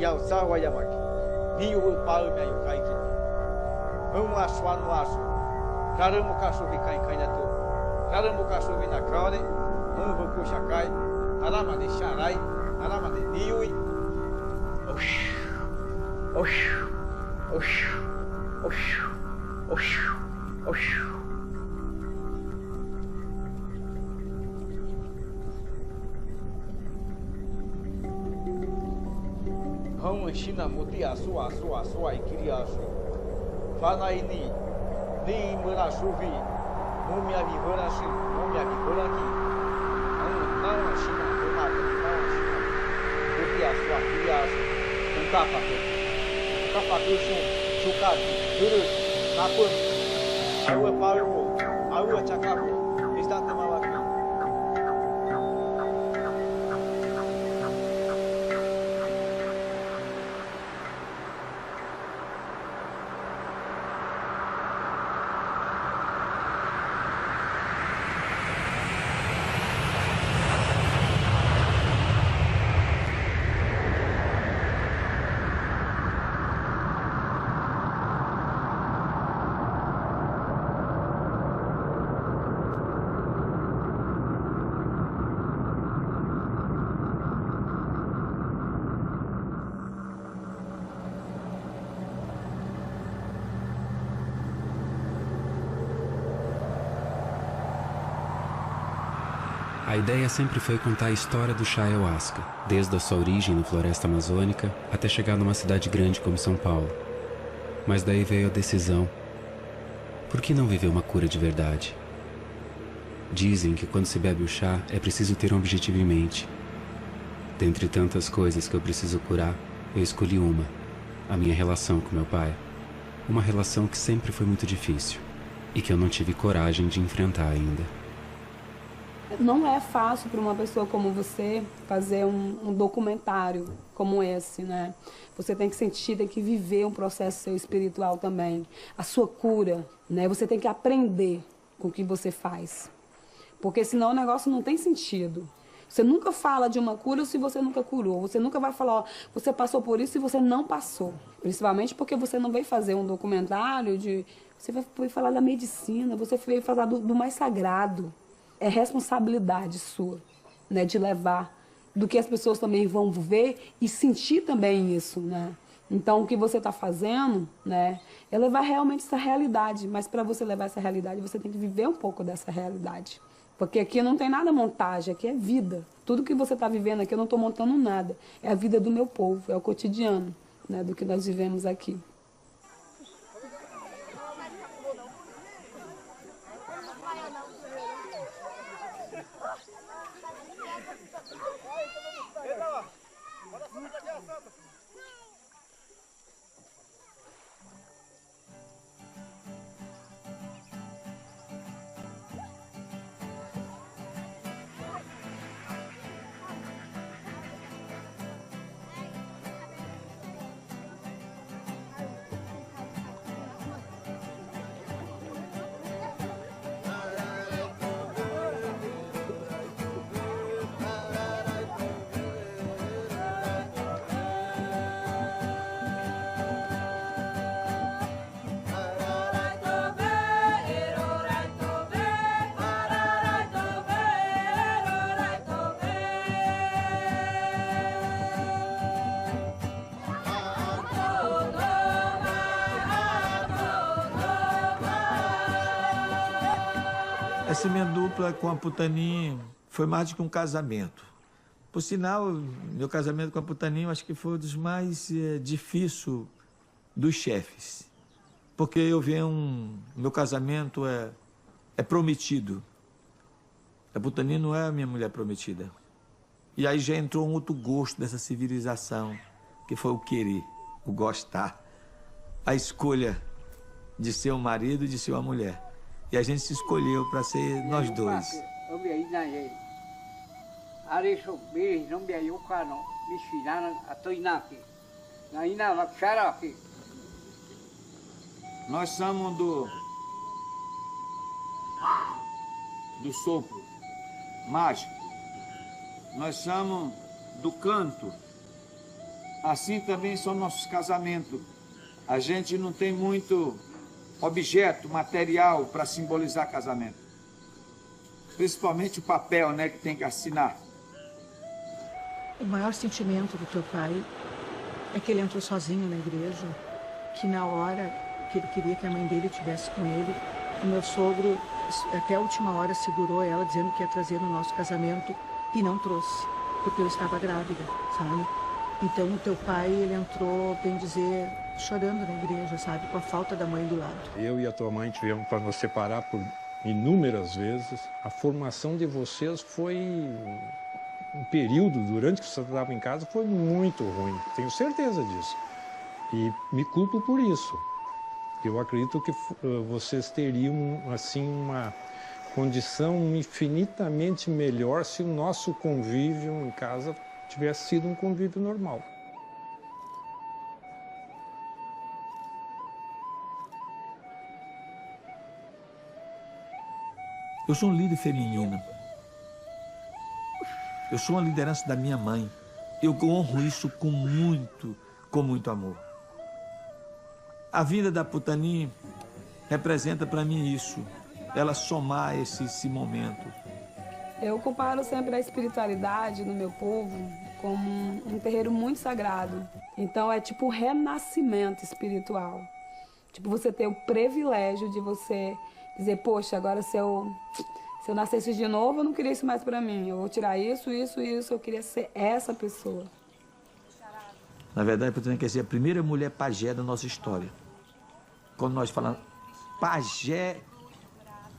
Yao Sawa Yamaki, Niu Palme Yukaiki, Aswa no Asu, Karamukasu Vikai Kainatu, Karamukasu Vinakane, Muvukushakai, Arama de Sharai, Arama de Niui, Osh, Osh, Osh, Osh, Osh, Osh. Hão China Mutia Sua Ikiriasu, Fanaini, Ni Murasuvi, Mumia Vivarashi, Mumia Vivoraki, Não China, Renata, não China, Mutia Sua Ikiriasu, Kapatu, Chukati, Guru, Napun, Aua Paru, Aua Chakapu, Istatamawaki. A ideia sempre foi contar a história do chá ayahuasca, desde a sua origem na floresta amazônica até chegar numa cidade grande como São Paulo. Mas daí veio a decisão: por que não viver uma cura de verdade? Dizem que quando se bebe o chá é preciso ter um objetivo em mente. Dentre tantas coisas que eu preciso curar, eu escolhi uma: a minha relação com meu pai. Uma relação que sempre foi muito difícil e que eu não tive coragem de enfrentar ainda. Não é fácil para uma pessoa como você fazer um documentário como esse, né? Você tem que sentir, tem que viver um processo seu espiritual também. A sua cura, né? Você tem que aprender com o que você faz. Porque senão o negócio não tem sentido. Você nunca fala de uma cura se você nunca curou. Você nunca vai falar, ó, você passou por isso e você não passou. Principalmente porque você não veio fazer um documentário de... Você vai falar da medicina, você veio falar do mais sagrado. É responsabilidade sua, né, de levar, do que as pessoas também vão ver e sentir também isso, né? Então, o que você está fazendo, né, é levar realmente essa realidade, mas para você levar essa realidade, você tem que viver um pouco dessa realidade. Porque aqui não tem nada montagem, aqui é vida. Tudo que você está vivendo aqui, eu não estou montando nada. É a vida do meu povo, é o cotidiano, né, do que nós vivemos aqui. Essa minha dupla com a Putaninha foi mais do que um casamento. Por sinal, meu casamento com a Putaninha acho que foi um dos mais difíceis dos chefes. Porque meu casamento é prometido. A Putaninha não é a minha mulher prometida. E aí já entrou um outro gosto dessa civilização, que foi o querer, o gostar. A escolha de ser um marido e de ser uma mulher. E a gente se escolheu para ser nós dois. Nós somos do sopro mágico. Nós somos do canto. Assim também são nossos casamentos. A gente não tem muito objeto, material para simbolizar casamento. Principalmente o papel, né, que tem que assinar. O maior sentimento do teu pai é que ele entrou sozinho na igreja, que na hora que ele queria que a mãe dele estivesse com ele, o meu sogro até a última hora segurou ela, dizendo que ia trazer no nosso casamento, e não trouxe, porque eu estava grávida, sabe? Então o teu pai, ele entrou, bem dizer, chorando na igreja, sabe? Com a falta da mãe do lado. Eu e a tua mãe tivemos para nos separar por inúmeras vezes. A formação de vocês foi um período, durante que você estava em casa, foi muito ruim. Tenho certeza disso. E me culpo por isso. Eu acredito que vocês teriam, assim, uma condição infinitamente melhor se o nosso convívio em casa tivesse sido um convívio normal. Eu sou um líder feminino. Eu sou uma liderança da minha mãe. Eu honro isso com muito amor. A vida da Putani representa para mim isso. Ela somar esse momento. Eu comparo sempre a espiritualidade no meu povo como um terreiro muito sagrado. Então é tipo um renascimento espiritual. Tipo, você ter o privilégio de você dizer, poxa, agora se eu nascesse de novo, eu não queria isso mais para mim. Eu vou tirar isso, eu queria ser essa pessoa. Na verdade, Putani quer ser a primeira mulher pajé da nossa história. Quando nós falamos, pajé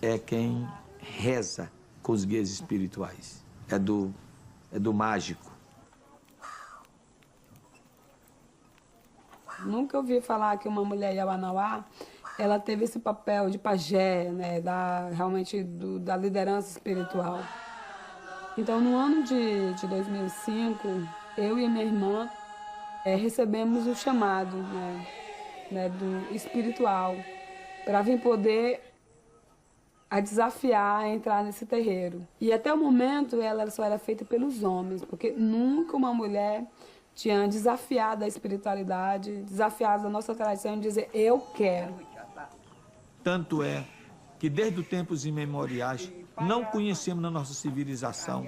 é quem reza com os guias espirituais. É do mágico. Nunca ouvi falar que uma mulher Yawanawá, ela teve esse papel de pajé, né, realmente da liderança espiritual. Então, no ano de 2005, eu e a minha irmã recebemos o chamado, né, do espiritual para vir poder a desafiar a entrar nesse terreiro. E até o momento ela só era feita pelos homens, porque nunca uma mulher tinha desafiado a espiritualidade, desafiado a nossa tradição de dizer, eu quero. Tanto é que desde os tempos imemoriais não conhecemos na nossa civilização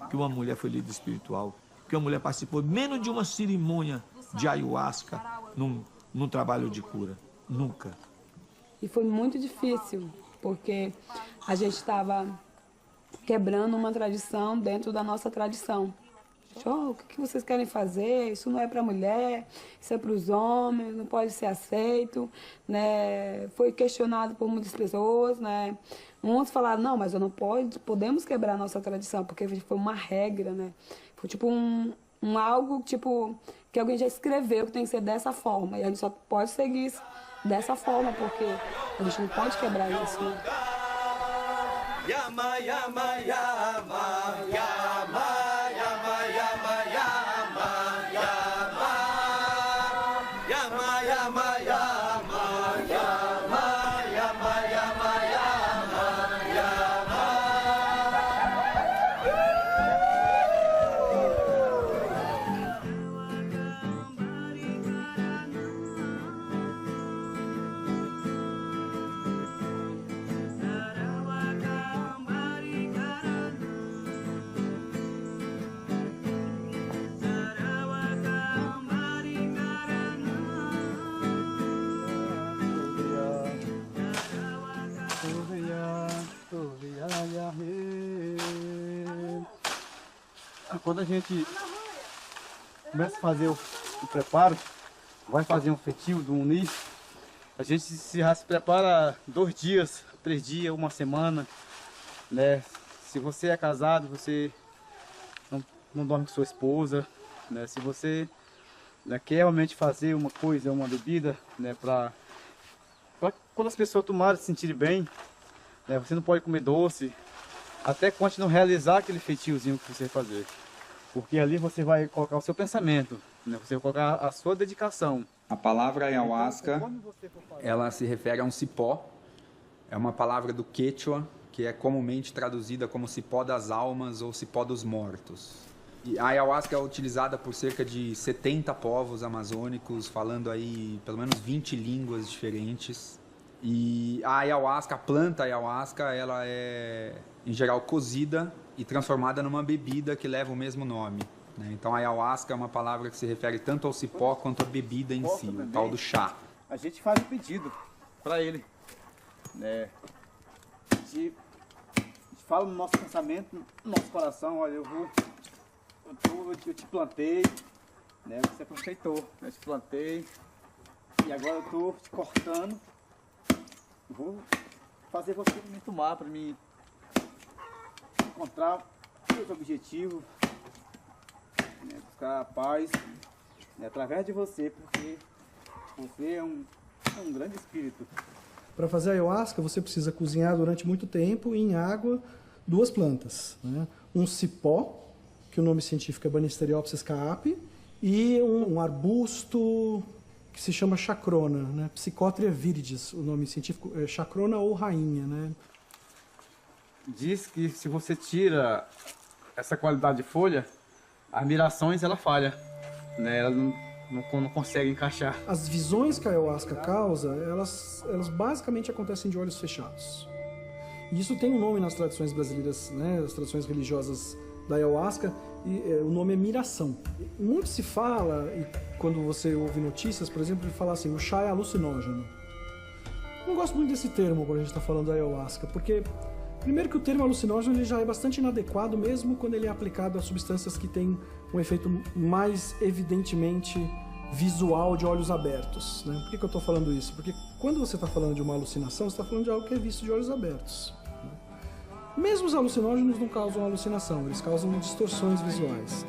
que uma mulher foi líder espiritual, que uma mulher participou menos de uma cerimônia de ayahuasca num trabalho de cura. Nunca. E foi muito difícil, porque a gente estava quebrando uma tradição dentro da nossa tradição. O que vocês querem fazer? Isso não é para mulher, isso é para os homens, não pode ser aceito, né? Foi questionado por muitas pessoas, né? Uns falaram, não, mas eu não podemos quebrar a nossa tradição, porque foi uma regra, né? Foi tipo algo tipo que alguém já escreveu que tem que ser dessa forma, e a gente só pode seguir isso dessa forma, porque a gente não pode quebrar isso, né? Yama, yama, yama, yama. Quando a gente começa a fazer o preparo, vai fazer um feitio do Uni, a gente já se prepara 2 dias, 3 dias, 1 semana, né? Se você é casado, você não dorme com sua esposa, né? Se você, né, quer realmente fazer uma coisa, uma bebida, né, para quando as pessoas tomarem, se sentirem bem, né, você não pode comer doce, até quando não realizar aquele feitiozinho que você vai fazer. Porque ali você vai colocar o seu pensamento, né? Você vai colocar a sua dedicação. A palavra ayahuasca, ela se refere a um cipó. É uma palavra do Quechua, que é comumente traduzida como cipó das almas ou cipó dos mortos. E a ayahuasca é utilizada por cerca de 70 povos amazônicos, falando aí pelo menos 20 línguas diferentes. E a ayahuasca, a planta ayahuasca, ela é em geral cozida e transformada numa bebida que leva o mesmo nome, né? Então a ayahuasca é uma palavra que se refere tanto ao cipó quanto à bebida em si, o tal do chá. A gente faz um pedido para ele, né? A gente fala no nosso pensamento, no nosso coração, olha, eu te plantei, né? Você aproveitou, eu te plantei e agora eu estou te cortando. Eu vou fazer você me tomar para me encontrar meus objetivos, né? Buscar a paz, né? Através de você, porque você é um grande espírito. Para fazer ayahuasca, você precisa cozinhar durante muito tempo em água 2 plantas, né? Um cipó, que o nome científico é Banisteriopsis caapi, e um arbusto que se chama chacrona, né? Psychotria viridis, o nome científico é chacrona ou rainha, né? Diz que se você tira essa qualidade de folha, as mirações ela falha, né? Ela não consegue encaixar. As visões que a ayahuasca causa, elas basicamente acontecem de olhos fechados. E isso tem um nome nas tradições brasileiras, né? As tradições religiosas da ayahuasca, e o nome é miração. Muito se fala, e quando você ouve notícias, por exemplo, de falar assim, o chá é alucinógeno. Eu não gosto muito desse termo quando a gente está falando da ayahuasca, porque primeiro que o termo alucinógeno ele já é bastante inadequado, mesmo quando ele é aplicado a substâncias que têm um efeito mais evidentemente visual de olhos abertos, né? Por que eu estou falando isso? Porque quando você está falando de uma alucinação, você está falando de algo que é visto de olhos abertos. Mesmo os alucinógenos não causam alucinação, eles causam distorções visuais.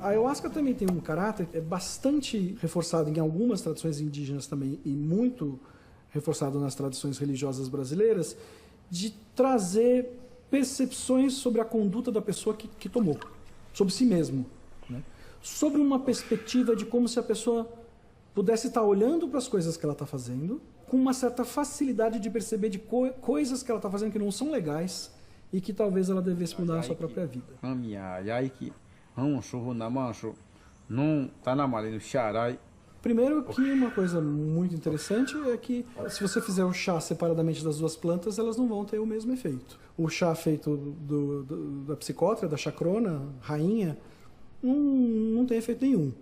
A ayahuasca também tem um caráter é bastante reforçado em algumas tradições indígenas também e muito reforçado nas tradições religiosas brasileiras, de trazer percepções sobre a conduta da pessoa que tomou, sobre si mesmo, né? Sobre uma perspectiva de como se a pessoa pudesse estar olhando para as coisas que ela está fazendo, com uma certa facilidade de perceber de coisas que ela está fazendo que não são legais e que talvez ela devesse mudar na sua própria vida. Primeiro que uma coisa muito interessante é que se você fizer o chá separadamente das 2 plantas, elas não vão ter o mesmo efeito. O chá feito da psicótria, da chacrona, rainha, não tem efeito nenhum.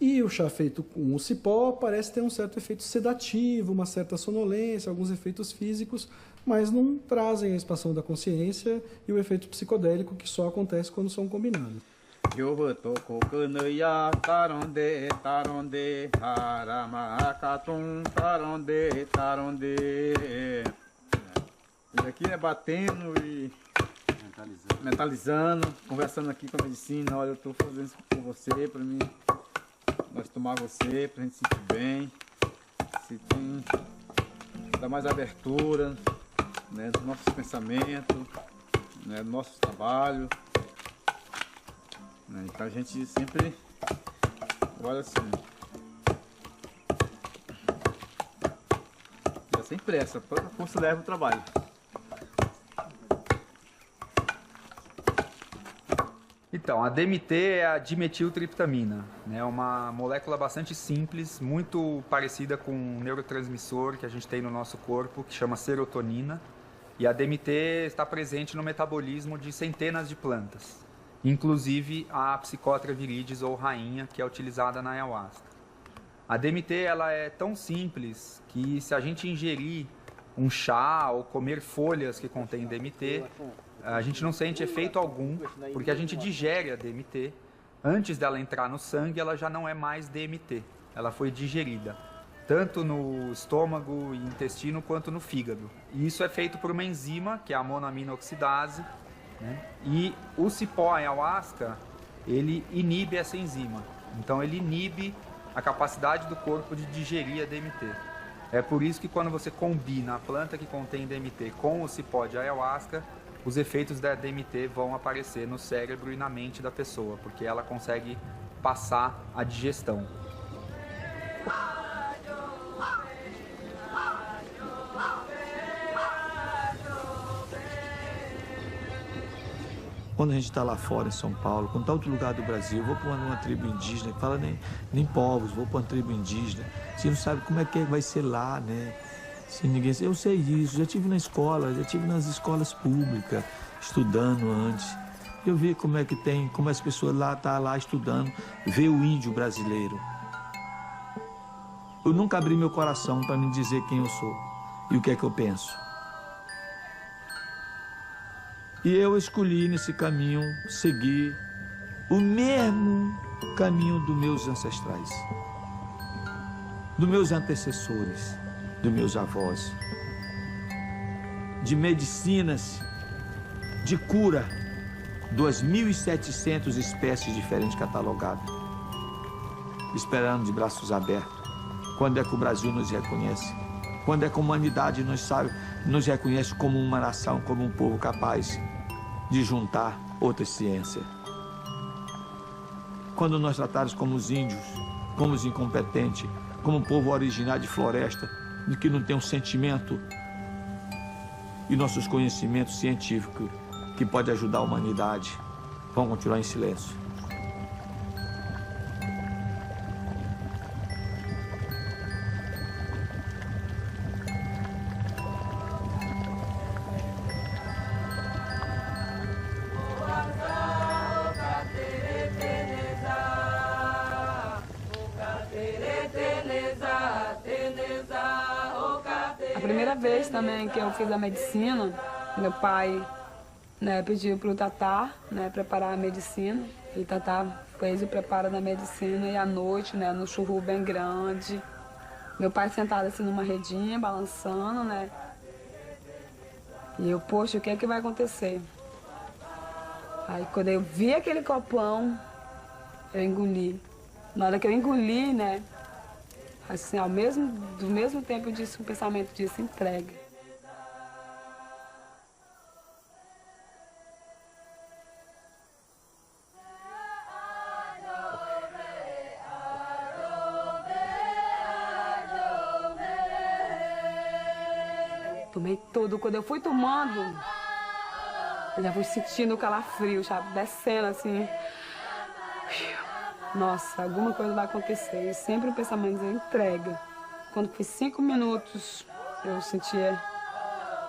E o chá feito com o cipó parece ter um certo efeito sedativo, uma certa sonolência, alguns efeitos físicos, mas não trazem a expansão da consciência e o efeito psicodélico que só acontece quando são combinados. Ele aqui é batendo e mentalizando, conversando aqui com a medicina. Olha, eu estou fazendo isso por você, para mim, nós tomar você, para a gente se sentir bem, se tem, dar mais abertura, né, dos nossos pensamentos, né, do nosso trabalho. Então a gente sempre olha assim, é sem pressa, toda força leva o trabalho. Então, a DMT é a dimetiltriptamina, né? É uma molécula bastante simples, muito parecida com um neurotransmissor que a gente tem no nosso corpo, que chama serotonina. E a DMT está presente no metabolismo de centenas de plantas, inclusive a Psychotria viridis ou rainha, que é utilizada na ayahuasca. A DMT ela é tão simples que se a gente ingerir um chá ou comer folhas que contêm DMT, a gente não sente efeito algum, porque a gente digere a DMT. Antes dela entrar no sangue, ela já não é mais DMT, ela foi digerida, tanto no estômago e intestino quanto no fígado. E isso é feito por uma enzima, que é a monoaminoxidase, né? E o cipó ayahuasca, ele inibe essa enzima. Então ele inibe a capacidade do corpo de digerir a DMT. É por isso que quando você combina a planta que contém DMT com o cipó de ayahuasca, os efeitos da DMT vão aparecer no cérebro e na mente da pessoa, porque ela consegue passar a digestão. Quando a gente está lá fora, em São Paulo, quando está em outro lugar do Brasil, eu vou para uma tribo indígena, que fala nem povos, vou para uma tribo indígena. Você não sabe como é que vai ser lá, né? Se ninguém... Eu sei disso, já estive na escola, já estive nas escolas públicas, estudando antes. Eu vi como é que tem, como as pessoas lá estão lá estudando, ver o índio brasileiro. Eu nunca abri meu coração para me dizer quem eu sou e o que é que eu penso. E eu escolhi nesse caminho seguir o mesmo caminho dos meus ancestrais, dos meus antecessores, dos meus avós, de medicinas, de cura, 2.700 espécies diferentes catalogadas, esperando de braços abertos. Quando é que o Brasil nos reconhece? Quando é que a humanidade nos reconhece como uma nação, como um povo capaz de juntar outras ciências? Quando nós tratarmos como os índios, como os incompetentes, como um povo originário de floresta, de que não tem um sentimento e nossos conhecimentos científicos que pode ajudar a humanidade, vão continuar em silêncio. A primeira vez também que eu fiz a medicina, meu pai, né, pediu para o Tatá, né, preparar a medicina. E o Tatá fez o preparo da medicina e à noite, né, no churru bem grande. Meu pai sentado assim numa redinha, balançando, né. E eu, poxa, o que é que vai acontecer? Aí quando eu vi aquele copão, eu engoli. Na hora que eu engoli, né, assim, do mesmo tempo eu disse, um pensamento disse, entregue. Tomei todo. Quando eu fui tomando, eu já fui sentindo o calafrio, sabe? Descendo assim. Nossa, alguma coisa vai acontecer. E sempre o pensamento dizendo, entrega. Quando foi 5 minutos, eu sentia...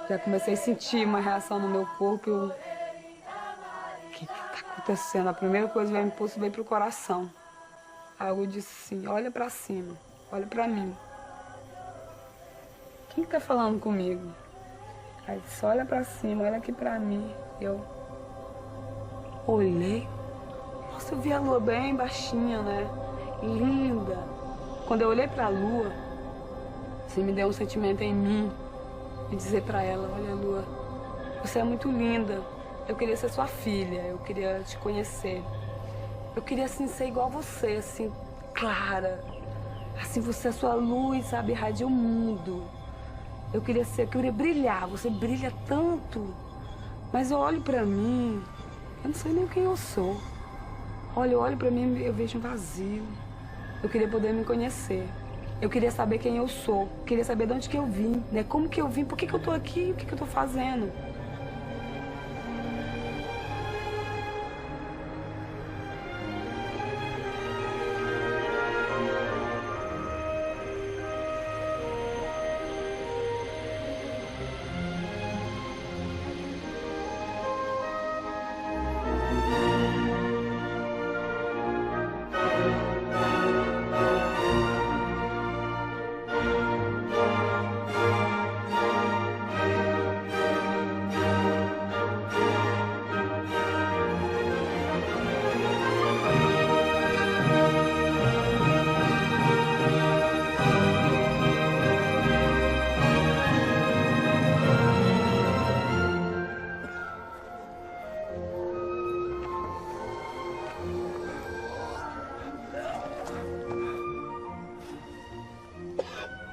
Já comecei a sentir uma reação no meu corpo. O que está acontecendo? A primeira coisa que veio me impulso veio pro coração. Algo disse assim, olha para cima, olha para mim. Quem está falando comigo? Aí disse, olha para cima, olha aqui para mim. Eu olhei. Nossa, eu vi a lua bem baixinha, né? Linda. Quando eu olhei para a lua, você me deu um sentimento em mim de dizer para ela, olha, lua, você é muito linda. Eu queria ser sua filha, eu queria te conhecer. Eu queria, assim, ser igual a você, assim, clara. Assim, você é sua luz, sabe, irradia o mundo. Eu queria brilhar, você brilha tanto. Mas eu olho pra mim, eu não sei nem quem eu sou. Olha, eu olho pra mim e eu vejo um vazio. Eu queria poder me conhecer. Eu queria saber quem eu sou. Eu queria saber de onde que eu vim, né? Como que eu vim, por que que eu tô aqui, o que que eu tô fazendo.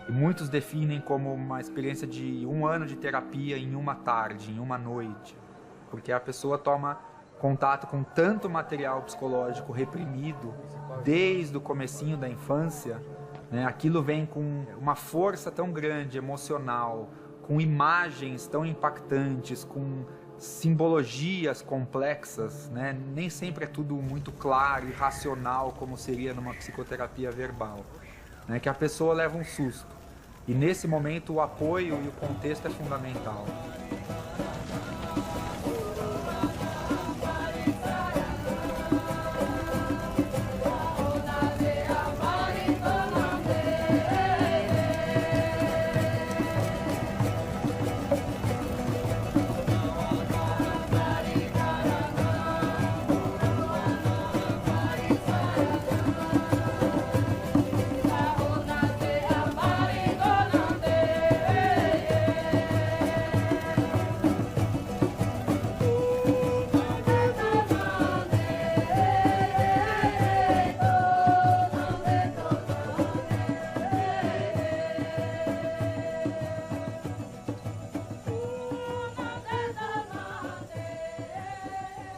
Muitos definem como uma experiência de 1 ano de terapia em uma tarde, em uma noite. porque a pessoa toma contato com tanto material psicológico reprimido desde o comecinho da infância, né? Aquilo vem com uma força tão grande, emocional, com imagens tão impactantes, com simbologias complexas, né? Nem sempre é tudo muito claro e racional como seria numa psicoterapia verbal, né? Que a pessoa leva um susto. E nesse momento o apoio e o contexto é fundamental.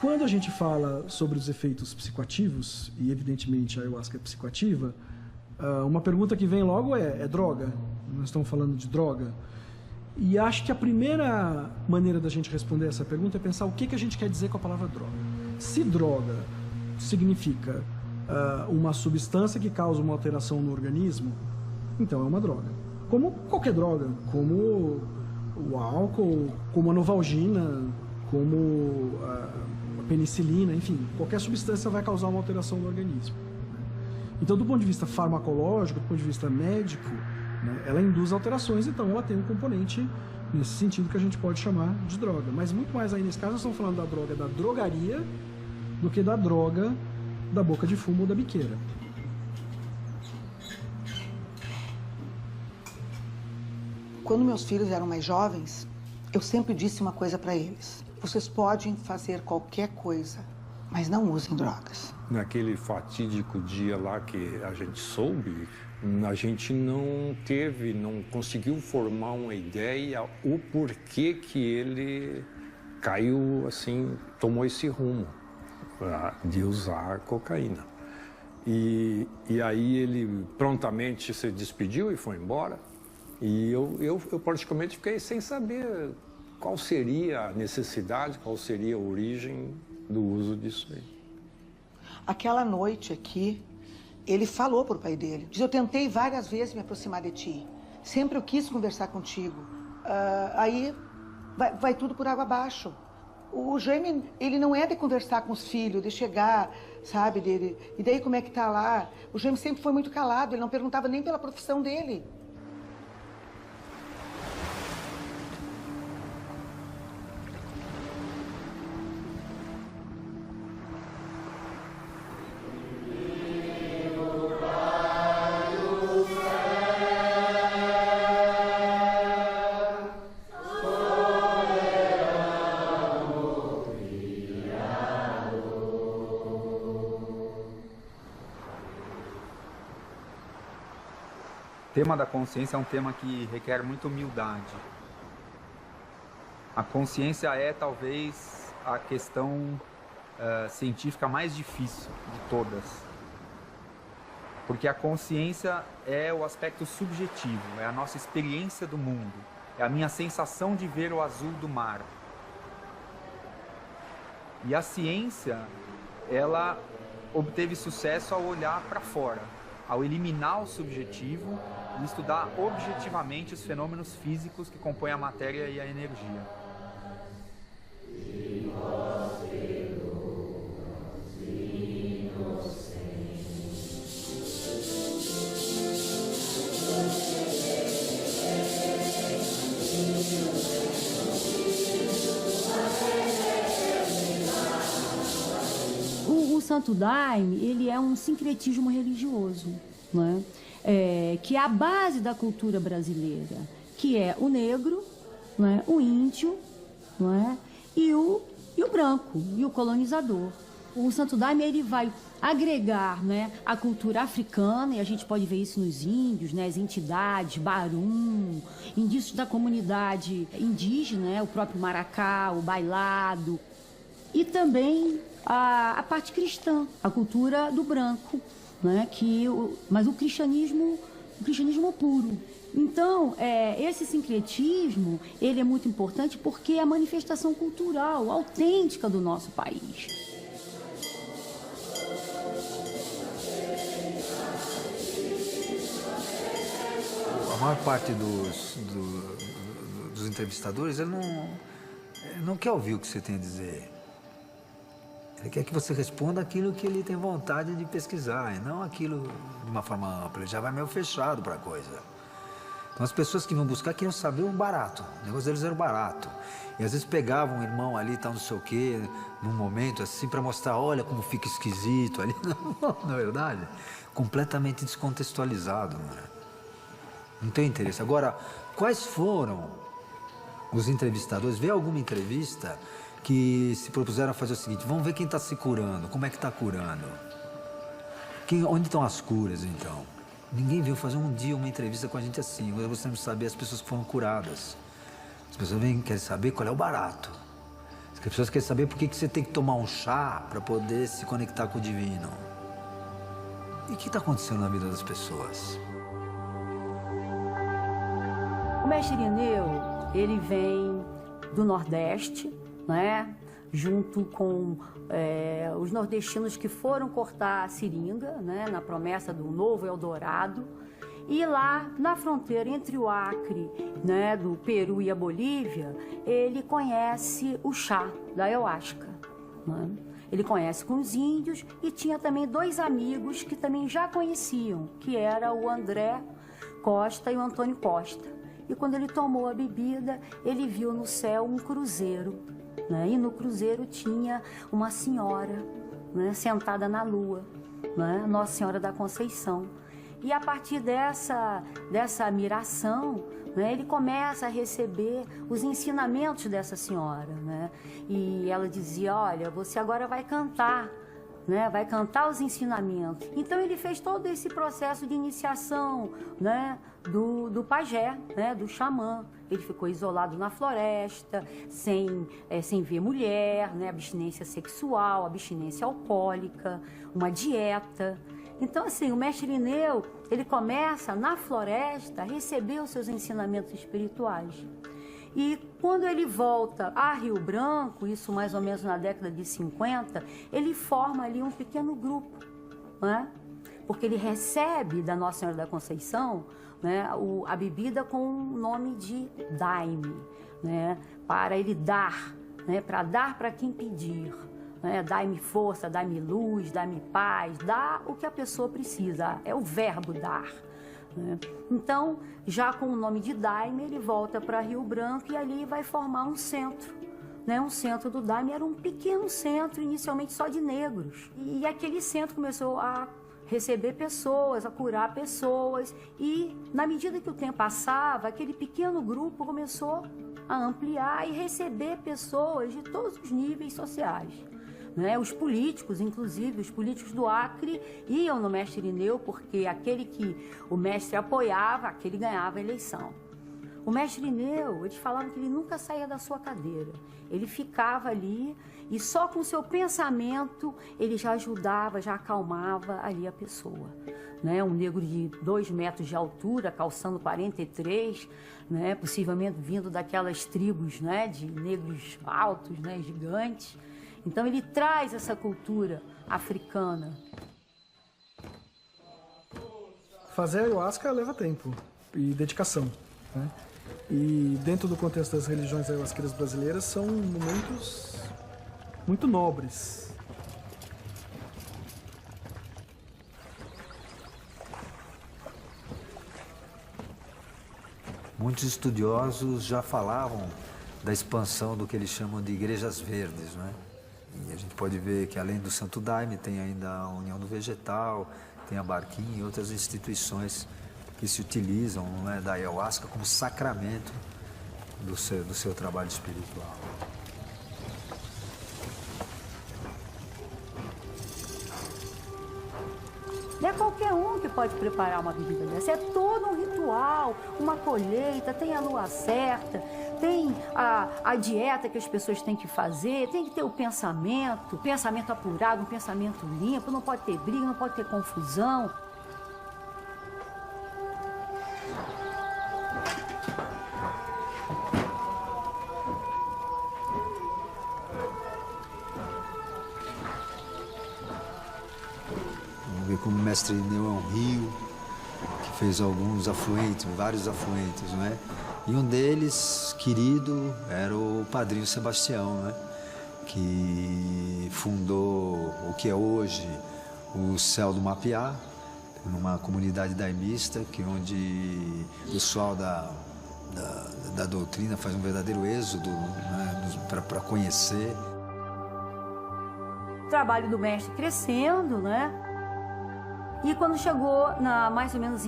Quando a gente fala sobre os efeitos psicoativos, e evidentemente a ayahuasca é psicoativa, uma pergunta que vem logo é droga? Nós estamos falando de droga? E acho que a primeira maneira da gente responder essa pergunta é pensar o que a gente quer dizer com a palavra droga. Se droga significa uma substância que causa uma alteração no organismo, então é uma droga. Como qualquer droga, como o álcool, como a novalgina, como a penicilina, enfim, qualquer substância vai causar uma alteração no organismo. Então, do ponto de vista farmacológico, do ponto de vista médico, né, ela induz alterações, então ela tem um componente nesse sentido que a gente pode chamar de droga. Mas muito mais aí nesse caso, nós estamos falando da droga da drogaria do que da droga da boca de fumo ou da biqueira. Quando meus filhos eram mais jovens, eu sempre disse uma coisa para eles: vocês podem fazer qualquer coisa, mas não usem drogas. Naquele fatídico dia lá que a gente soube, a gente não conseguiu formar uma ideia o porquê que ele caiu assim, tomou esse rumo de usar cocaína. E aí ele prontamente se despediu e foi embora. E eu praticamente fiquei sem saber qual seria a necessidade, qual seria a origem do uso disso aí. Aquela noite aqui, ele falou pro pai dele: diz, eu tentei várias vezes me aproximar de ti, sempre eu quis conversar contigo, aí vai tudo por água abaixo. O Jaime, ele não é de conversar com os filhos, de chegar, sabe, dele. E daí como é que tá lá? O Jaime sempre foi muito calado, ele não perguntava nem pela profissão dele. O tema da consciência é um tema que requer muita humildade. A consciência é talvez a questão científica mais difícil de todas. Porque a consciência é o aspecto subjetivo, é a nossa experiência do mundo, é a minha sensação de ver o azul do mar. E a ciência, ela obteve sucesso ao olhar para fora, ao eliminar o subjetivo e estudar objetivamente os fenômenos físicos que compõem a matéria e a energia. O Santo Daime, ele é um sincretismo religioso, né? Que é a base da cultura brasileira, que é o negro, né? O índio, né? e o branco, e o colonizador. O Santo Daime, ele vai agregar, né, a cultura africana, e a gente pode ver isso nos índios, né, as entidades, barum, indícios da comunidade indígena, né, o próprio maracá, o bailado, e também a parte cristã, a cultura do branco, né, mas o cristianismo puro. Então, esse sincretismo, ele é muito importante porque é a manifestação cultural autêntica do nosso país. A maior parte dos entrevistadores, ele não quer ouvir o que você tem a dizer. Ele quer que você responda aquilo que ele tem vontade de pesquisar, e não aquilo de uma forma ampla. Ele já vai meio fechado para a coisa. Então, as pessoas que vão buscar queriam saber o barato. O negócio deles era o barato. E, às vezes, pegavam um irmão ali, tal, não sei o quê, num momento assim, para mostrar, olha como fica esquisito ali. Não, na verdade, completamente descontextualizado, não é? Não tem interesse. Agora, quais foram os entrevistadores? Vê alguma entrevista que se propuseram a fazer o seguinte: vamos ver quem está se curando, como é que está curando. Onde estão as curas, então? Ninguém veio fazer um dia uma entrevista com a gente assim. Nós gostaríamos de saber as pessoas que foram curadas. As pessoas querem saber qual é o barato. As pessoas querem saber por que você tem que tomar um chá para poder se conectar com o divino. E o que está acontecendo na vida das pessoas? O mestre Irineu, ele vem do Nordeste, né? Junto com os nordestinos que foram cortar a seringa, né? Na promessa do novo Eldorado. E lá, na fronteira entre o Acre, né, do Peru e a Bolívia, ele conhece o chá da ayahuasca, né? Ele conhece com os índios e tinha também 2 amigos que também já conheciam, que era o André Costa e o Antônio Costa. E quando ele tomou a bebida, ele viu no céu um cruzeiro, né? E no cruzeiro tinha uma senhora, né, sentada na lua, né? Nossa Senhora da Conceição. E a partir dessa admiração, né, ele começa a receber os ensinamentos dessa senhora, né? E ela dizia, olha, você agora vai cantar, né? Vai cantar os ensinamentos. Então ele fez todo esse processo de iniciação, né, do pajé, né, do xamã. Ele ficou isolado na floresta, sem ver mulher, né, abstinência sexual, abstinência alcoólica, uma dieta. Então, assim, o mestre Irineu, ele começa na floresta a receber os seus ensinamentos espirituais. E quando ele volta a Rio Branco, isso mais ou menos na década de 50, ele forma ali um pequeno grupo, né? Porque ele recebe da Nossa Senhora da Conceição, né, a bebida com o nome de daime, né? Para ele dar, né, para dar para quem pedir. Né? Dai-me força, dai-me luz, dai-me paz, dá o que a pessoa precisa, é o verbo dar. Né? Então, já com o nome de Daime, ele volta para Rio Branco e ali vai formar um centro. Né? Um centro do Daime era um pequeno centro, inicialmente só de negros. E aquele centro começou a receber pessoas, a curar pessoas. E, na medida que o tempo passava, aquele pequeno grupo começou a ampliar e receber pessoas de todos os níveis sociais. Né? Os políticos, inclusive, os políticos do Acre iam no mestre Irineu porque aquele que o mestre apoiava, aquele ganhava a eleição. O mestre Irineu, eles falavam que ele nunca saía da sua cadeira. Ele ficava ali e só com o seu pensamento ele já ajudava, já acalmava ali a pessoa. Né? Um negro de 2 metros de altura, calçando 43, né? Possivelmente vindo daquelas tribos, né? De negros altos, né? Gigantes. Então ele traz essa cultura africana. Fazer ayahuasca leva tempo e dedicação, né? E dentro do contexto das religiões ayahuasqueiras brasileiras são momentos muito nobres. Muitos estudiosos já falavam da expansão do que eles chamam de igrejas verdes, né? E a gente pode ver que além do Santo Daime tem ainda a União do Vegetal, tem a Barquinha e outras instituições que se utilizam, né, da ayahuasca como sacramento do seu trabalho espiritual. pode preparar uma bebida dessa? É todo um ritual, uma colheita, tem a lua certa, tem a dieta que as pessoas têm que fazer, tem que ter o pensamento apurado, um pensamento limpo, não pode ter briga, não pode ter confusão. Como o Mestre Irineu é um rio que fez alguns afluentes, vários afluentes, não é? E um deles, querido, era o Padrinho Sebastião, né? Que fundou o que é hoje o Céu do Mapiá, numa comunidade daimista, onde o pessoal da doutrina faz um verdadeiro êxodo, né? Para conhecer. O trabalho do mestre crescendo, né? E quando chegou mais ou menos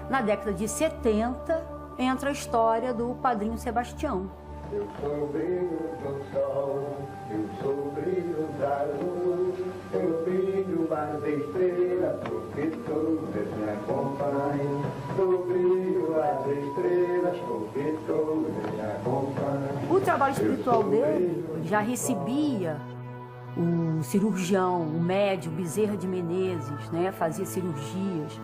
na década de 70, entra a história do Padrinho Sebastião. Eu sou o brilho do sol, eu sou o brilho da luz, eu brilho mais da estrela, porque todas me acompanham. Sou o brilho das estrelas, porque todas me acompanham. O trabalho espiritual dele já recebia o cirurgião, o médium Bezerra de Menezes, né, fazia cirurgias.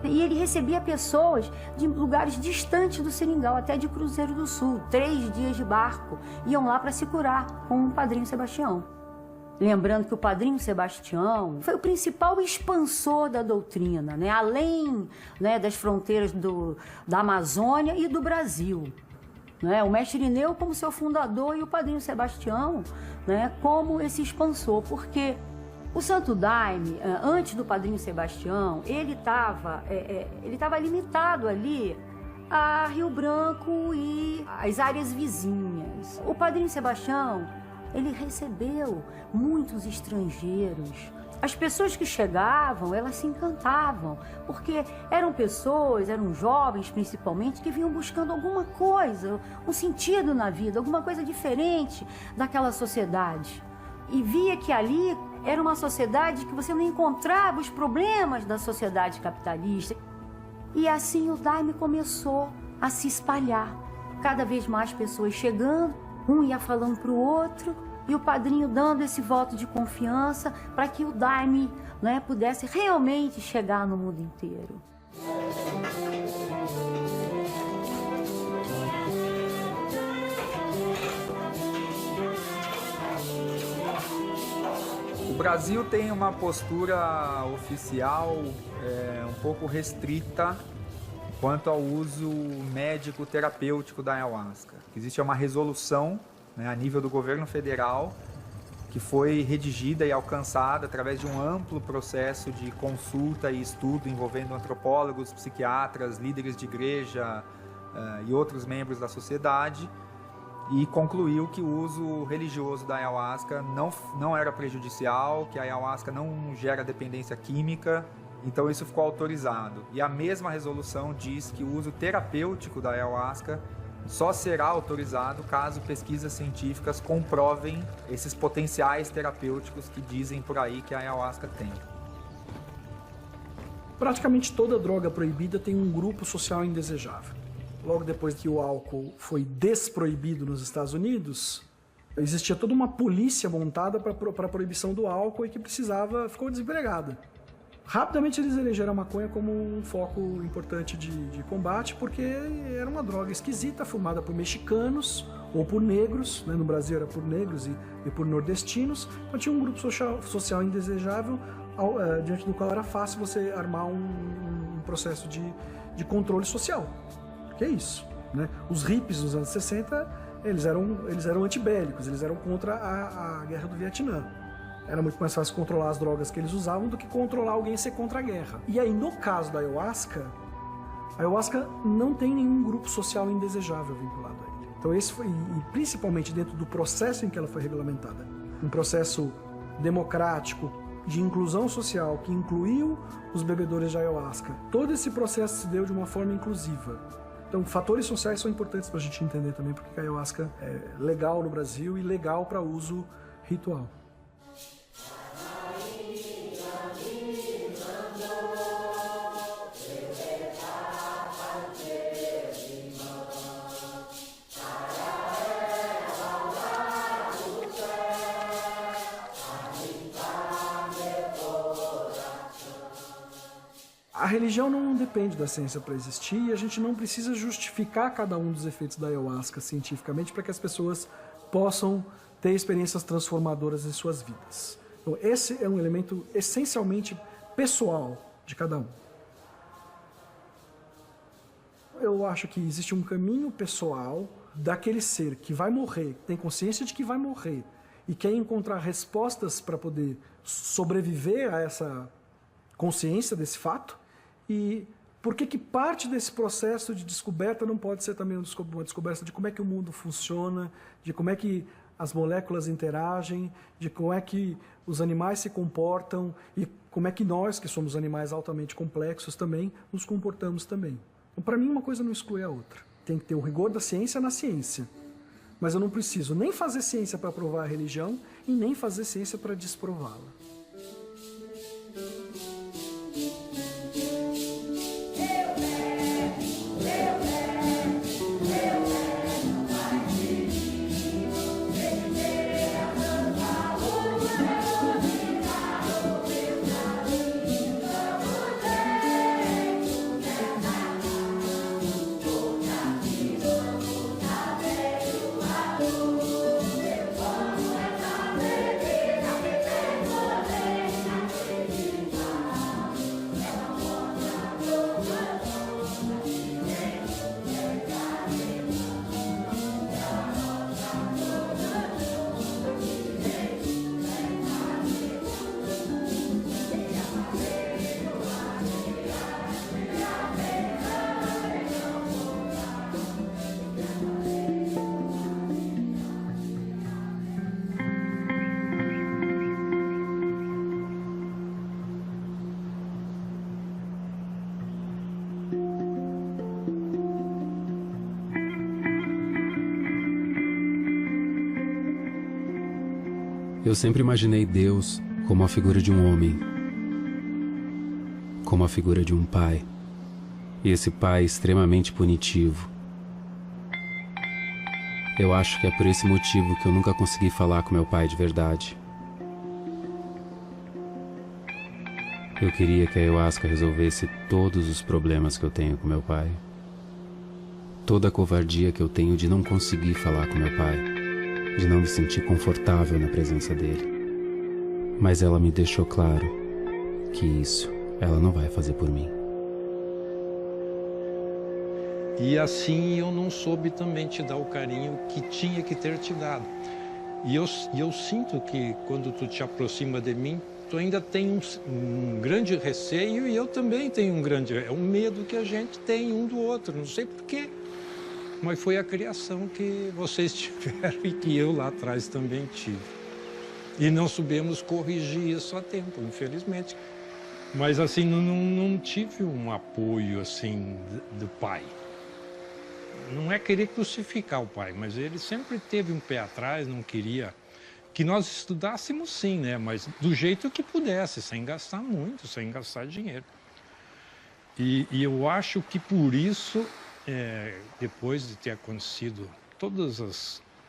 E ele recebia pessoas de lugares distantes do Seringal, até de Cruzeiro do Sul, 3 dias de barco, iam lá para se curar com o Padrinho Sebastião. Lembrando que o Padrinho Sebastião foi o principal expansor da doutrina, né, além, né, das fronteiras da Amazônia e do Brasil. Né? O Mestre Irineu como seu fundador e o Padrinho Sebastião, né, como esse expansor, porque o Santo Daime, antes do Padrinho Sebastião, ele estava limitado ali a Rio Branco e as áreas vizinhas. O Padrinho Sebastião, ele recebeu muitos estrangeiros. As pessoas que chegavam, elas se encantavam, porque eram pessoas, eram jovens principalmente, que vinham buscando alguma coisa, um sentido na vida, alguma coisa diferente daquela sociedade. E via que ali era uma sociedade que você não encontrava os problemas da sociedade capitalista. E assim o Daime começou a se espalhar. Cada vez mais pessoas chegando, um ia falando para o outro, e o padrinho dando esse voto de confiança para que o Daime, né, pudesse realmente chegar no mundo inteiro. O Brasil tem uma postura oficial um pouco restrita quanto ao uso médico-terapêutico da ayahuasca. Existe uma resolução, né, a nível do governo federal, que foi redigida e alcançada através de um amplo processo de consulta e estudo envolvendo antropólogos, psiquiatras, líderes de igreja e outros membros da sociedade, e concluiu que o uso religioso da ayahuasca não era prejudicial, que a ayahuasca não gera dependência química, então isso ficou autorizado. E a mesma resolução diz que o uso terapêutico da ayahuasca só será autorizado caso pesquisas científicas comprovem esses potenciais terapêuticos que dizem por aí que a ayahuasca tem. Praticamente toda droga proibida tem um grupo social indesejável. Logo depois que o álcool foi desproibido nos Estados Unidos, existia toda uma polícia montada para a proibição do álcool e que ficou desempregada. Rapidamente eles elegeram a maconha como um foco importante de combate, porque era uma droga esquisita, fumada por mexicanos ou por negros, né? No Brasil era por negros e por nordestinos, então tinha um grupo social indesejável, diante do qual era fácil você armar um processo de controle social. Que é isso, né? Os hippies nos anos 60, eles eram antibélicos, eles eram contra a guerra do Vietnã. Era muito mais fácil controlar as drogas que eles usavam do que controlar alguém ser contra a guerra. E aí, no caso da ayahuasca, a ayahuasca não tem nenhum grupo social indesejável vinculado a ele. Então esse foi, e principalmente dentro do processo em que ela foi regulamentada, um processo democrático, de inclusão social, que incluiu os bebedores de ayahuasca. Todo esse processo se deu de uma forma inclusiva. Então, fatores sociais são importantes para a gente entender também porque a ayahuasca é legal no Brasil e legal para uso ritual. religião não depende da ciência para existir e a gente não precisa justificar cada um dos efeitos da ayahuasca cientificamente para que as pessoas possam ter experiências transformadoras em suas vidas. Então, esse é um elemento essencialmente pessoal de cada um. Eu acho que existe um caminho pessoal daquele ser que vai morrer, tem consciência de que vai morrer e quer encontrar respostas para poder sobreviver a essa consciência desse fato. E por que parte desse processo de descoberta não pode ser também uma descoberta de como é que o mundo funciona, de como é que as moléculas interagem, de como é que os animais se comportam e como é que nós, que somos animais altamente complexos também, nos comportamos também. Então, para mim, uma coisa não exclui a outra. Tem que ter o rigor da ciência na ciência. Mas eu não preciso nem fazer ciência para provar a religião e nem fazer ciência para desprová-la. Eu sempre imaginei Deus como a figura de um homem, como a figura de um pai, e esse pai extremamente punitivo. Eu acho que é por esse motivo que eu nunca consegui falar com meu pai de verdade. Eu queria que a ayahuasca resolvesse todos os problemas que eu tenho com meu pai. Toda a covardia que eu tenho de não conseguir falar com meu pai, de não me sentir confortável na presença dele. Mas ela me deixou claro que isso ela não vai fazer por mim. E assim eu não soube também te dar o carinho que tinha que ter te dado. E eu sinto que quando tu te aproxima de mim, tu ainda tem um grande receio e eu também tenho um grande... É um medo que a gente tem um do outro, não sei porquê. Mas foi a criação que vocês tiveram e que eu lá atrás também tive. E não soubemos corrigir isso a tempo, infelizmente. Mas assim, não tive um apoio assim do pai. Não é querer crucificar o pai, mas ele sempre teve um pé atrás, não queria que nós estudássemos sim, né? Mas do jeito que pudesse, sem gastar muito, sem gastar dinheiro. E eu acho que por isso... depois de ter acontecido todas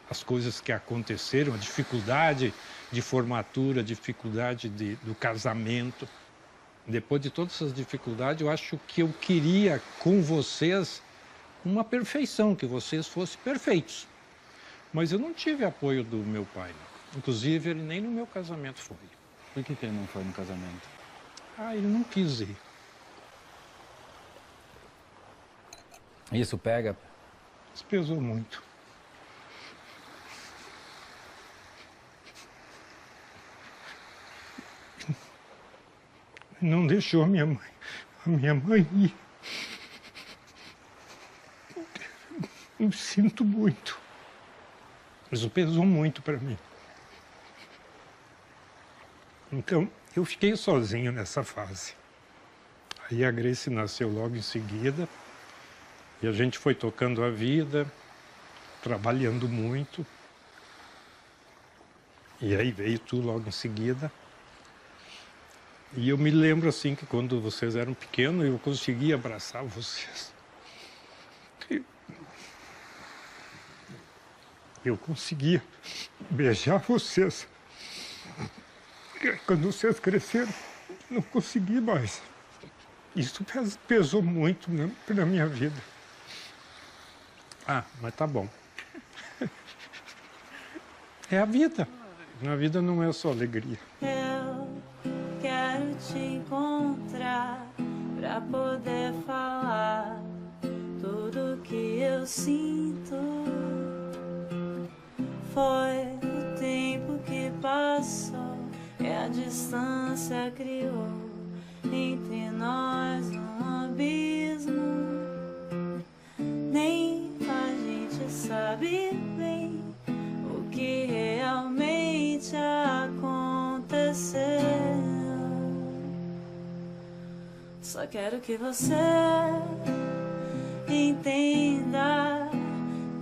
as coisas que aconteceram, a dificuldade de formatura, a dificuldade do casamento, depois de todas essas dificuldades, eu acho que eu queria com vocês uma perfeição, que vocês fossem perfeitos. Mas eu não tive apoio do meu pai, não. Inclusive ele nem no meu casamento foi. Por que ele não foi no casamento? Ele não quis ir. Isso pega? Isso pesou muito. Não deixou a minha mãe ir. Eu sinto muito. Isso pesou muito para mim. Então, eu fiquei sozinho nessa fase. Aí a Grace nasceu logo em seguida. E a gente foi tocando a vida, trabalhando muito. E aí veio tu logo em seguida. E eu me lembro assim que quando vocês eram pequenos, eu conseguia abraçar vocês. Eu conseguia beijar vocês. Quando vocês cresceram, não consegui mais. Isso pesou muito na minha vida. Ah, mas tá bom. É a vida. A vida não é só alegria. Eu quero te encontrar pra poder falar tudo que eu sinto. Foi o tempo que passou e a distância criou entre nós um abismo. Nem a gente sabe bem o que realmente aconteceu. Só quero que você entenda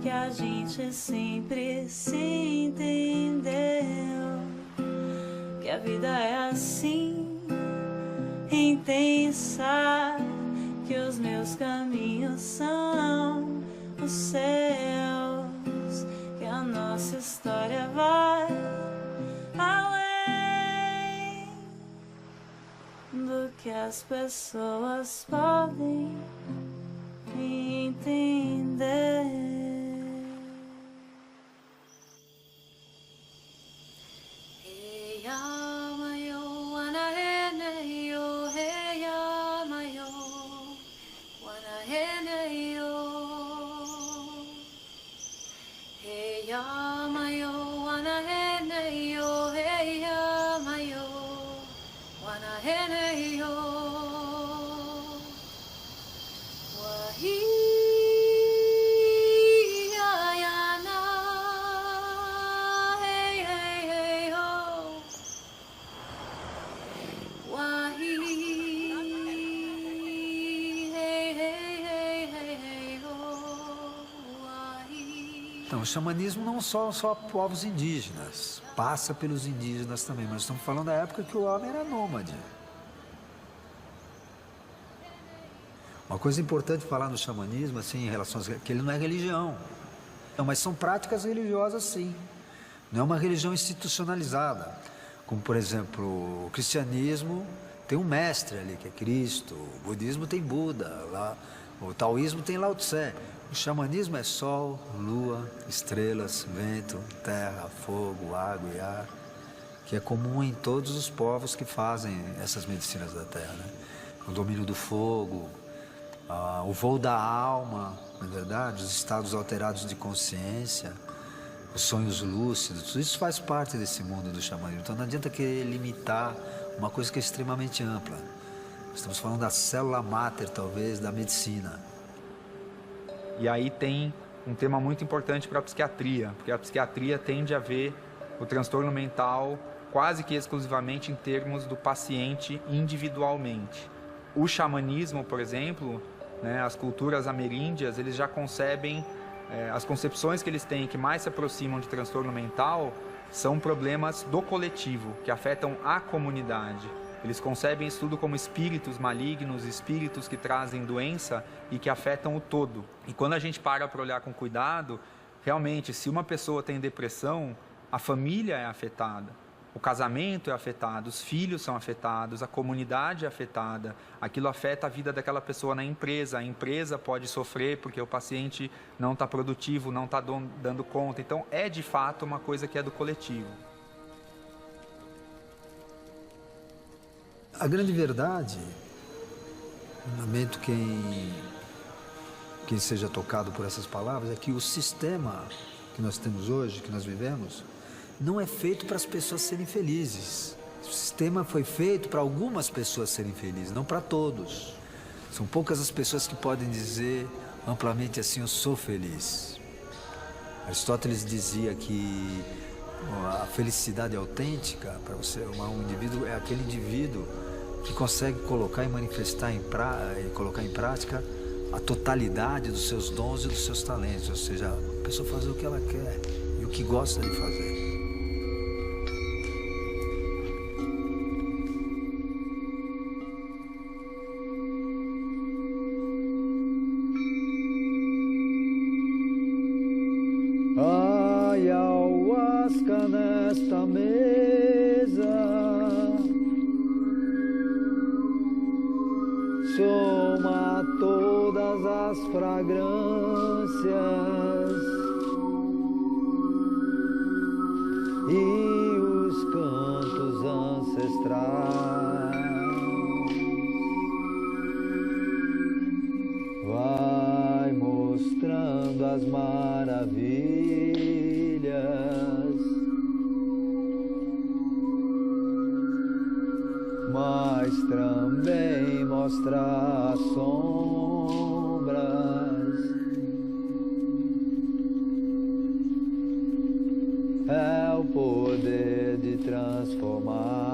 que a gente sempre se entendeu, que a vida é assim, intensa, que os meus caminhos são os seus, que a nossa história vai além do que as pessoas podem entender. Então, o xamanismo não só povos indígenas, passa pelos indígenas também, mas estamos falando da época que o homem era nômade. Uma coisa importante falar no xamanismo, assim, em relação a que ele não é religião, não, mas são práticas religiosas, sim. Não é uma religião institucionalizada, como, por exemplo, o cristianismo tem um mestre ali, que é Cristo, o budismo tem Buda, lá, o taoísmo tem Lao Tse. O xamanismo é sol, lua, estrelas, vento, terra, fogo, água e ar, que é comum em todos os povos que fazem essas medicinas da terra, né? O domínio do fogo, o voo da alma, na verdade, os estados alterados de consciência, os sonhos lúcidos, tudo isso faz parte desse mundo do xamanismo. Então não adianta querer limitar uma coisa que é extremamente ampla. Estamos falando da célula máter, talvez, da medicina. E aí tem um tema muito importante para a psiquiatria, porque a psiquiatria tende a ver o transtorno mental quase que exclusivamente em termos do paciente individualmente. O xamanismo, por exemplo, né, as culturas ameríndias, eles já concebem, as concepções que eles têm que mais se aproximam de transtorno mental são problemas do coletivo, que afetam a comunidade. Eles concebem isso tudo como espíritos malignos, espíritos que trazem doença e que afetam o todo. E quando a gente para olhar com cuidado, realmente, se uma pessoa tem depressão, a família é afetada, o casamento é afetado, os filhos são afetados, a comunidade é afetada, aquilo afeta a vida daquela pessoa na empresa, a empresa pode sofrer porque o paciente não está produtivo, não está dando conta. Então, é de fato uma coisa que é do coletivo. A grande verdade, lamento quem seja tocado por essas palavras, é que o sistema que nós temos hoje, que nós vivemos, não é feito para as pessoas serem felizes. O sistema foi feito para algumas pessoas serem felizes, não para todos. São poucas as pessoas que podem dizer amplamente assim, eu sou feliz. Aristóteles dizia que a felicidade autêntica para você, um indivíduo, é aquele indivíduo que consegue colocar e manifestar e colocar em prática a totalidade dos seus dons e dos seus talentos, ou seja, a pessoa fazer o que ela quer e o que gosta de fazer. Ayahuasca nesta mesa, das fragrâncias e os cantos ancestrais. Vai mostrando as maravilhas, mas também mostra as sombras. É o poder de transformar.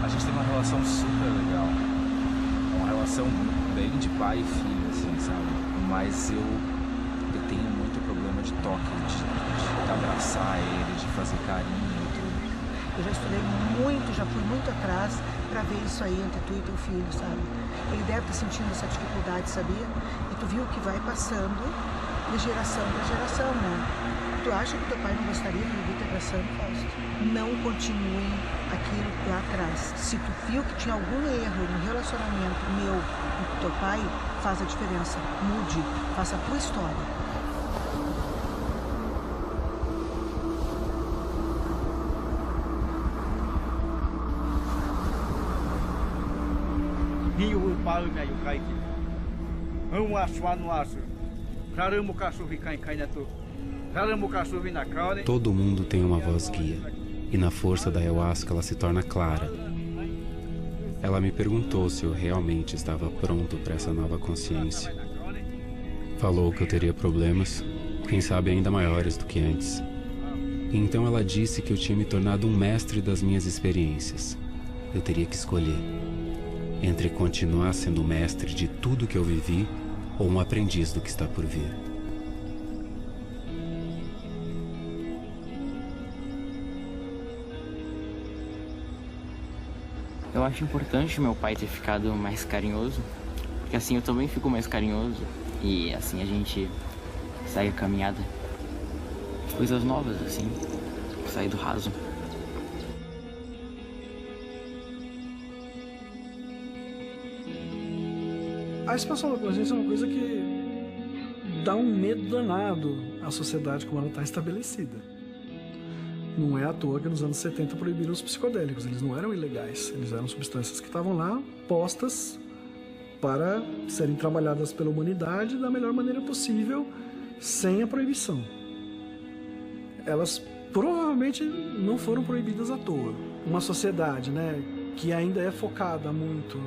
A gente tem uma relação super legal. Uma relação bem de pai e filho, assim, sabe? Mas eu tenho muito problema de toque, de abraçar ele, de fazer carinho e tudo. Eu já estudei muito, já fui muito atrás para ver isso aí entre tu e teu filho, sabe? Ele deve estar sentindo essa dificuldade, sabia? E tu viu que vai passando de geração para geração, né? Tu acha que teu pai não gostaria de viver teu passando, Fausto? Não continue aquilo lá atrás. Se tu viu que tinha algum erro no relacionamento meu com teu pai, faz a diferença. Mude, faça a tua história. Rio pau me ayukai. Aswanu asu. Raramu cachorro cai cai na tu. Raramu cachorro na carne. Todo mundo tem uma voz guia, e na força da ayahuasca ela se torna clara. Ela me perguntou se eu realmente estava pronto para essa nova consciência. Falou que eu teria problemas, quem sabe ainda maiores do que antes. E então ela disse que eu tinha me tornado um mestre das minhas experiências. Eu teria que escolher entre continuar sendo mestre de tudo que eu vivi ou um aprendiz do que está por vir. Eu acho importante meu pai ter ficado mais carinhoso, porque assim eu também fico mais carinhoso e assim a gente segue a caminhada. Coisas novas, assim, sair do raso. A expansão da consciência é uma coisa que dá um medo danado à sociedade como ela está estabelecida. Não é à toa que nos anos 70 proibiram os psicodélicos. Eles não eram ilegais, eles eram substâncias que estavam lá postas para serem trabalhadas pela humanidade da melhor maneira possível, sem a proibição. Elas provavelmente não foram proibidas à toa. Uma sociedade, né, que ainda é focada muito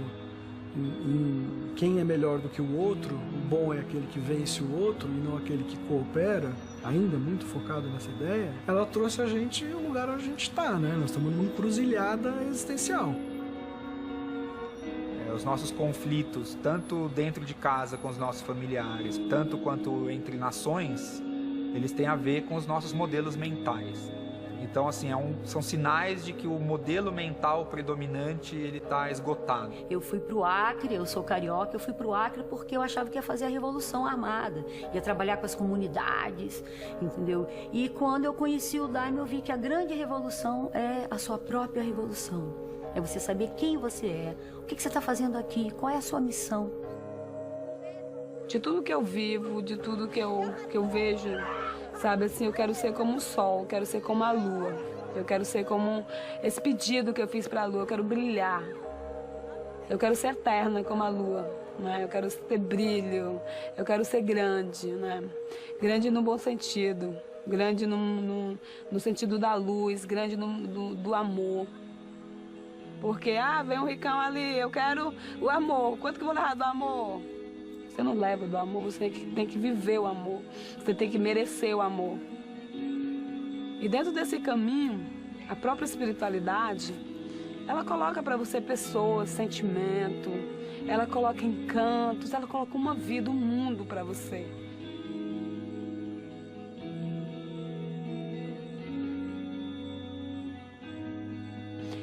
em quem é melhor do que o outro, o bom é aquele que vence o outro e não aquele que coopera, ainda muito focado nessa ideia, ela trouxe a gente ao lugar onde a gente está, né? Nós estamos numa encruzilhada existencial. Os nossos conflitos, tanto dentro de casa com os nossos familiares, tanto quanto entre nações, eles têm a ver com os nossos modelos mentais. Então, assim, são sinais de que o modelo mental predominante ele está esgotado. Eu fui pro Acre, eu sou carioca, eu fui pro Acre porque eu achava que ia fazer a Revolução Armada, ia trabalhar com as comunidades, entendeu? E quando eu conheci o Daime, eu vi que a grande revolução é a sua própria revolução. É você saber quem você é, o que você está fazendo aqui, qual é a sua missão. De tudo que eu vivo, de tudo que eu vejo, sabe, assim, eu quero ser como o sol, eu quero ser como a lua. Eu quero ser como esse pedido que eu fiz para a lua, eu quero brilhar. Eu quero ser eterna como a lua, né? Eu quero ter brilho, eu quero ser grande, né? Grande no bom sentido, grande no sentido da luz, grande do amor. Porque, vem um ricão ali, eu quero o amor. Quanto que eu vou levar do amor? Você não leva do amor, você tem que viver o amor. Você tem que merecer o amor. E dentro desse caminho, a própria espiritualidade, ela coloca para você pessoas, sentimento, ela coloca encantos, ela coloca uma vida, um mundo para você.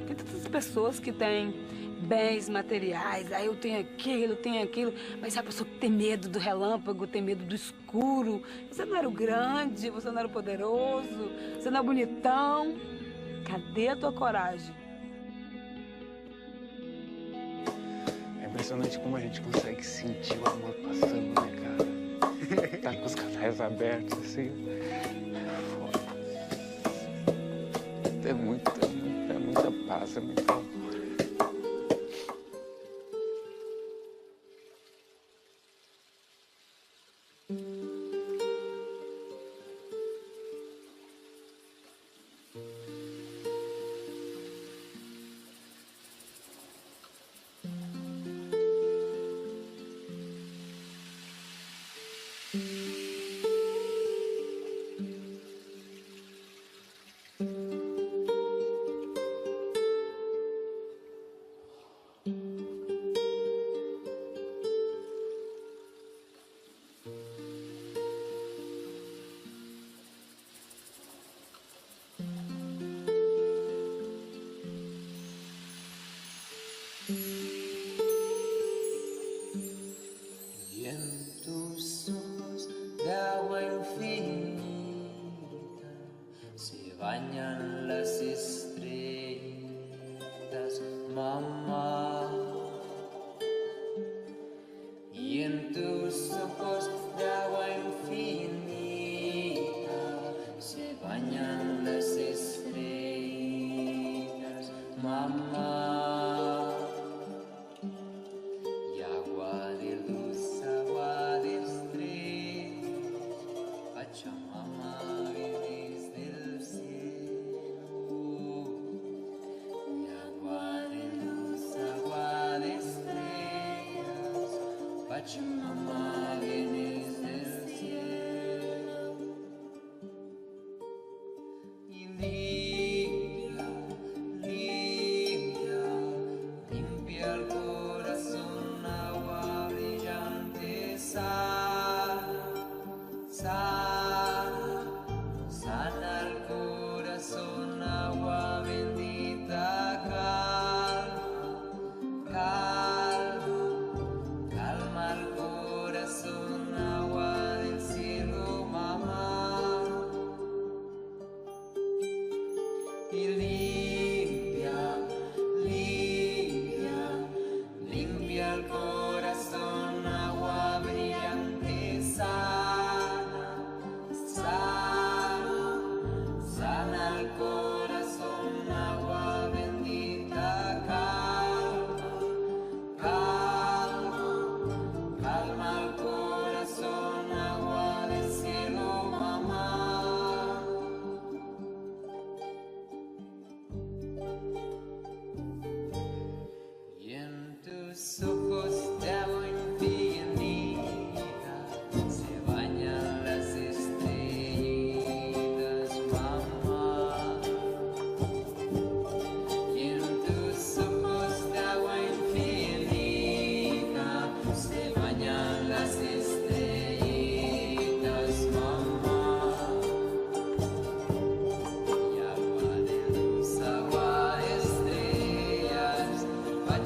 Tem tantas pessoas que têm bens materiais, eu tenho aquilo, mas é a pessoa que tem medo do relâmpago, tem medo do escuro. Você não era o grande, você não era o poderoso, você não é bonitão. Cadê a tua coragem? É impressionante como a gente consegue sentir o amor passando, né, cara? Tá com os canais abertos, assim. É muita paz, é muito amor.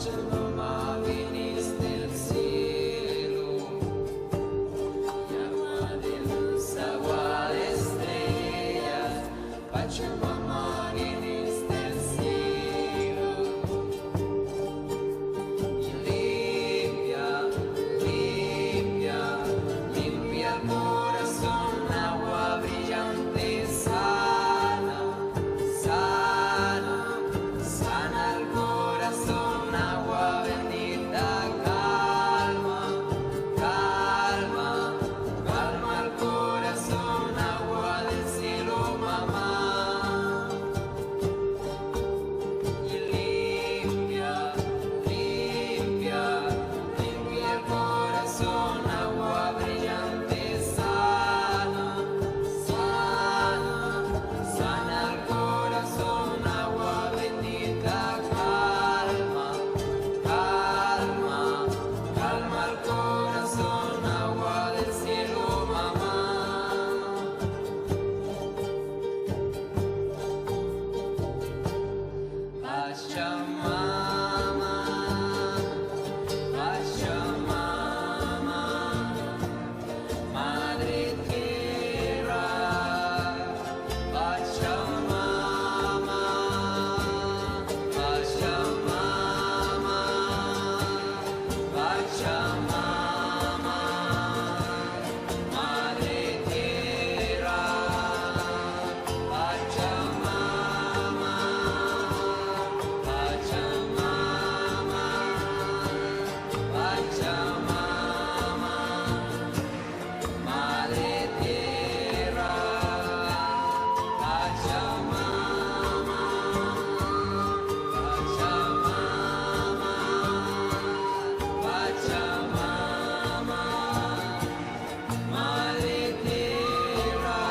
Pachamama, viniste del cielo, y agua de luz, agua de estrellas. Pachamama, viniste del cielo, y limpia, limpia, limpia el corazón, agua brillante, sana, sana, sana el corazón, agua bendita, calma, calma, calma el corazón, agua del cielo, mamá. Y limpia, limpia, limpia el corazón, agua brillante, sana, sana, sana el corazón, agua bendita, calma, calma, calma el corazón, agua del cielo, mamá. Pachamama, Pachamama, Madre Tierra, Pachamama, Pachamama, Pachamama, Madre Tierra, Pachamama, Pachamama, Pachamama, Madre Tierra, Pachamama, Pachamama, Pachamama, Madre Tierra,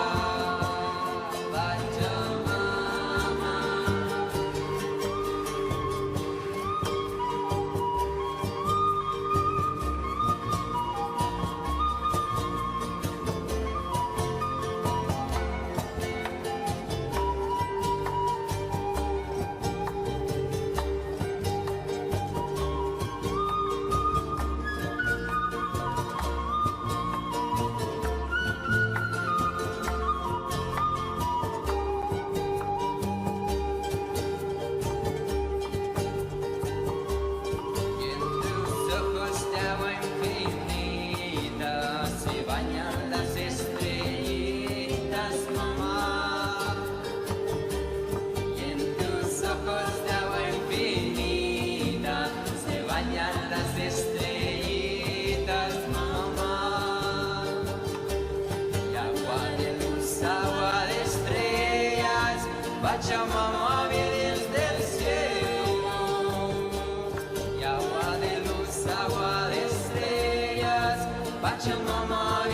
Y en tus ojos de agua infinita se bañan las estrellitas, mamá. Y en tus ojos de agua infinita se bañan las estrellitas, mamá. Y agua de luz, agua de estrellas, Pachamama, vienes del cielo. Y agua de luz, agua de estrellas, Pachamama,